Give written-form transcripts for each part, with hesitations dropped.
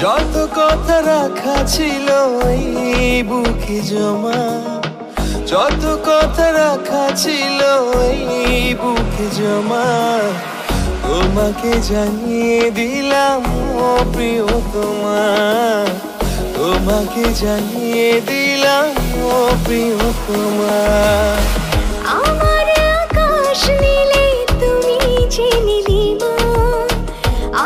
যত কথা রাখা ছিল এই বুকে জমা, যত কথা রাখা ছিল এই বুকে জমা, তোমাকে জানিয়ে দিলাম ও প্রিয়তমা, তোমাকে জানিয়ে দিলাম ও প্রিয়তমা। আমার আকাশ নীলে তুমি যে নীলিমা,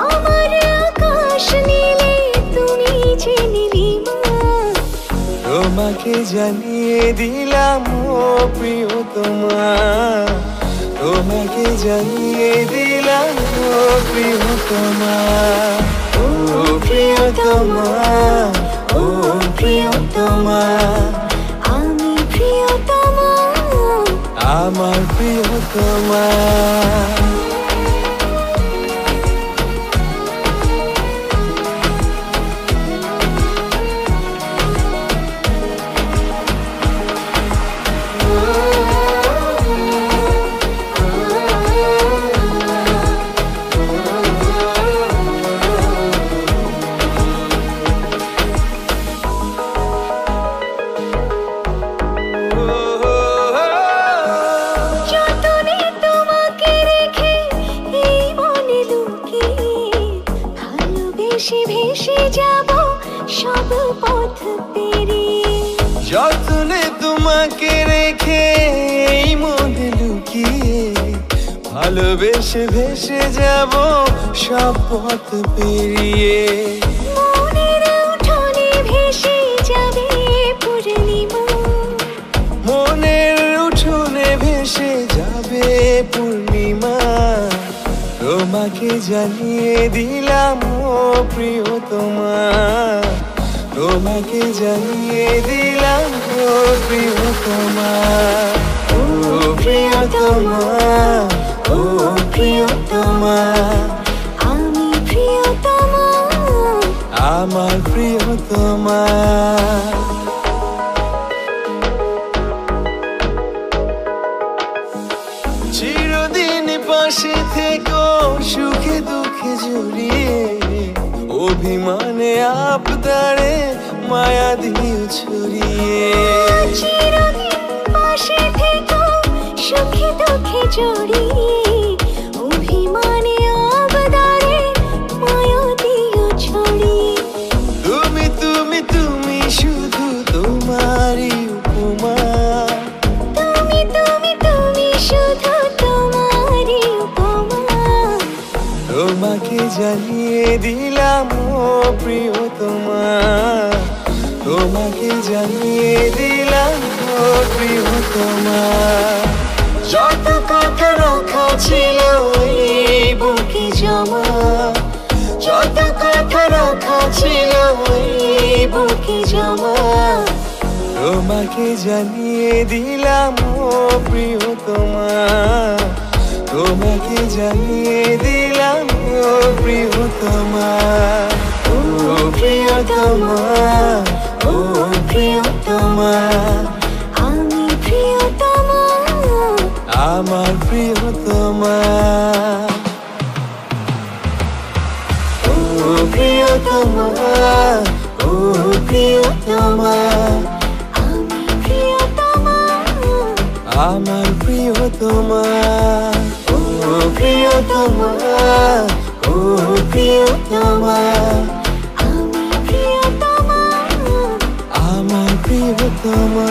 আমার আকাশ নীলে তুমি যে নীলিমা, তোমাকে জানিয়ে দিলাম ও প্রিয়তমা, তোমাকে জানিয়ে দিলাম ও প্রিয়তমা, ও প্রিয়তমা, ও প্রিয়তমা, আমি প্রিয়তমা, আমার প্রিয়তমা। যতনে তোমাকে রেখে এই মনে লুকিয়ে, ভালোবেসে ভেসে যাব সব পথ পেরিয়ে। যতনে তোমাকে রেখে এই মনে লুকিয়ে, ভালোবেসে ভেসে যাব সব পথ পেরিয়ে। মনের উঠোনে ভেসে যাবে পূর্ণিমা, মনের উঠোনে ভেসে যাবে পূর্ণিমা, তোমাকে জানিয়ে দিলাম ও প্রিয়তমা, তোমাকে জানিয়ে দিলাম ও প্রিয়তমা, ও প্রিয়তমা, ও প্রিয়তমা, আমি প্রিয়তমা, আমার প্রিয়তমা। চিরদিন পাশে থেকো সুখে দুঃখে জড়িয়ে, অভিমানে আবদারে মায়া দিও ছড়িয়ে। চিরদিন পাশে থেকো সুখে দুঃখে জড়িয়ে, অভিমানে আবদারে মায়া দিও ছড়িয়ে। তুমি তুমি তুমি শুধু তোমারই উপমা, তুমি তুমি তুমি শুধু তোমারই উপমা, তোমাকে জানিয়ে দিলাম ও প্রিয়তমা, তোমাকে জানিয়ে দিলাম ও প্রিয়তমা। যত কথা রাখা ছিল এই বুকে জমা, যত কথা রাখা ছিল এই বুকে জমা, তোমাকে জানিয়ে দিলাম ও প্রিয়তমা, তোমাকে জানিয়ে দিলাম ও প্রিয়তমা, ও প্রিয়তমা, ও প্রিয়তমা, আমি প্রিয়তমা, আমার প্রিয়তমা, ও প্রিয়তমা, ও প্রিয়তমা, আমি প্রিয়তমা, আমার প্রিয়তমা, ও প্রিয়তমা, ও প্রিয়তমা, আমি প্রিয়তমা, আমার প্রিয়তমা।